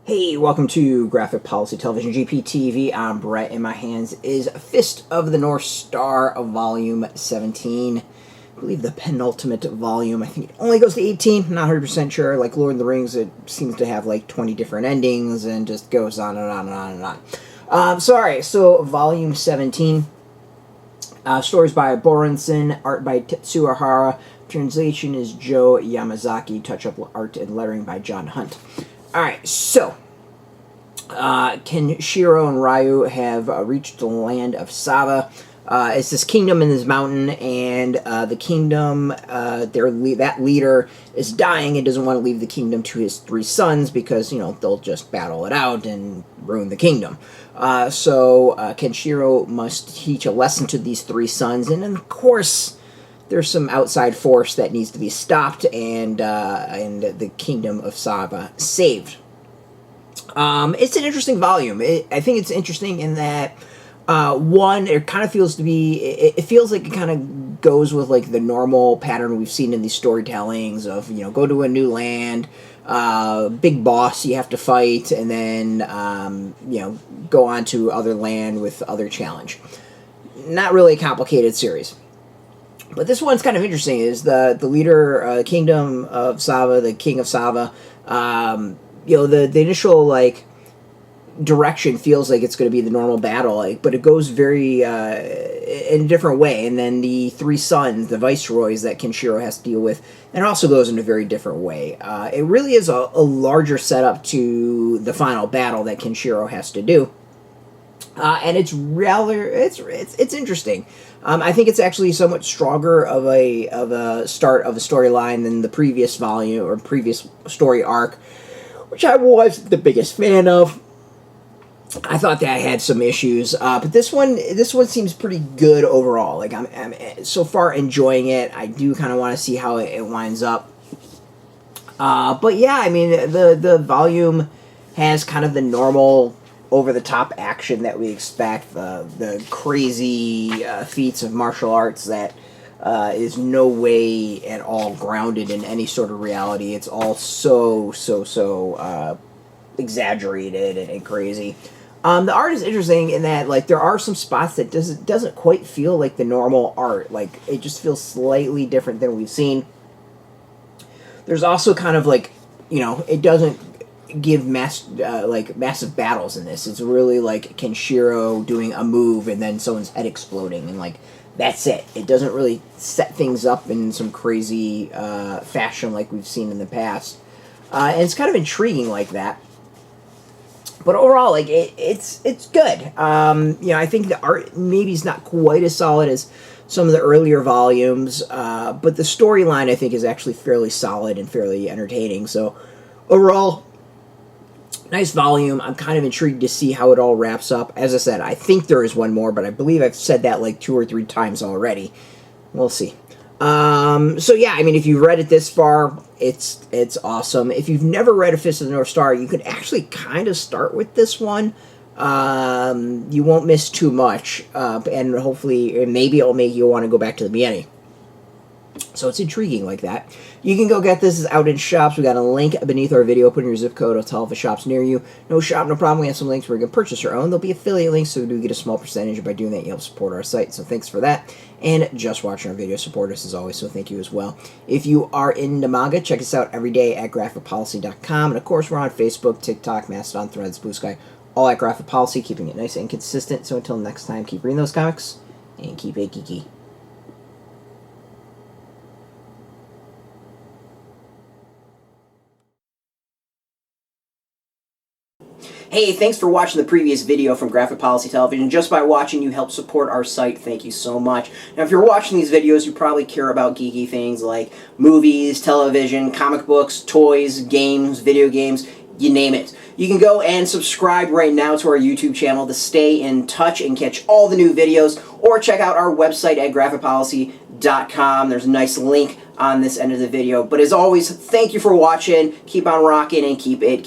Hey, welcome to Graphic Policy Television, GPTV. I'm Brett. In my hands is Fist of the North Star of Volume 17. I believe the penultimate volume. I think it only goes to 18. I'm not 100% sure. Like Lord of the Rings, it seems to have like 20 different endings and just goes on and on and on and on. So Volume 17. Stories by Buronson, art by Tetsuo Hara. Translation is Joe Yamazaki. Touch-up art and lettering by John Hunt. Alright, so Kenshiro and Ryu have reached the land of Sava. It's this kingdom in this mountain, and the kingdom, that leader is dying and doesn't want to leave the kingdom to his three sons because, you know, they'll just battle it out and ruin the kingdom. So Kenshiro must teach a lesson to these three sons, and then, of course, there's some outside force that needs to be stopped and the kingdom of Sava saved. It's an interesting volume. I think it's interesting in that, one, it kind of feels to be, it feels like it kind of goes with like the normal pattern we've seen in these storytellings of, you know, go to a new land, big boss you have to fight, and then, you know, go on to other land with other challenge. Not really a complicated series. But this one's kind of interesting. Is the leader, kingdom of Sava, the king of Sava. You know, the initial like direction feels like it's going to be the normal battle, like, but it goes very in a different way. And then the three sons, the viceroys that Kenshiro has to deal with, and it also goes in a very different way. It really is a larger setup to the final battle that Kenshiro has to do. And it's rather, it's interesting. I think it's actually somewhat stronger of a start of a storyline than the previous volume or previous story arc, which I wasn't the biggest fan of. I thought that I had some issues, but this one seems pretty good overall. Like I'm so far enjoying it. I do kind of want to see how it winds up. But yeah, I mean the volume has kind of the normal over-the-top action that we expect, the crazy feats of martial arts that is no way at all grounded in any sort of reality. It's all so exaggerated and crazy. The art is interesting in that, like, there are some spots that doesn't quite feel like the normal art. Like, it just feels slightly different than we've seen. There's also kind of like, you know, it doesn't give massive battles in this. It's really like Kenshiro doing a move and then someone's head exploding, and like that's it. It doesn't really set things up in some crazy fashion like we've seen in the past, and it's kind of intriguing like that. But overall, like it's good. You know, I think the art maybe is not quite as solid as some of the earlier volumes, but the storyline I think is actually fairly solid and fairly entertaining. So overall, nice volume. I'm kind of intrigued to see how it all wraps up. As I said, I think there is one more, but I believe I've said that like 2 or 3 times already. We'll see. So yeah, I mean, if you've read it this far, it's awesome. If you've never read A Fist of the North Star, you could actually kind of start with this one. You won't miss too much, and hopefully, maybe it'll make you want to go back to the beginning. So it's intriguing like that. You can go get this. It's out in shops. We got a link beneath our video. Put in your zip code. It'll tell if a shop's near you. No shop, no problem. We have some links where you can purchase your own. There'll be affiliate links, so we do get a small percentage. By doing that, you help support our site. So thanks for that. And just watching our video support us as always, so thank you as well. If you are into manga, check us out every day at graphicpolicy.com. And of course, we're on Facebook, TikTok, Mastodon, Threads, Blue Sky, all at Graphic Policy, keeping it nice and consistent. So until next time, keep reading those comics and keep it geeky. Hey, thanks for watching the previous video from Graphic Policy Television. Just by watching, you help support our site. Thank you so much. Now, if you're watching these videos, you probably care about geeky things like movies, television, comic books, toys, games, video games, you name it. You can go and subscribe right now to our YouTube channel to stay in touch and catch all the new videos, or check out our website at graphicpolicy.com. There's a nice link on this end of the video. But as always, thank you for watching. Keep on rocking and keep it geeky.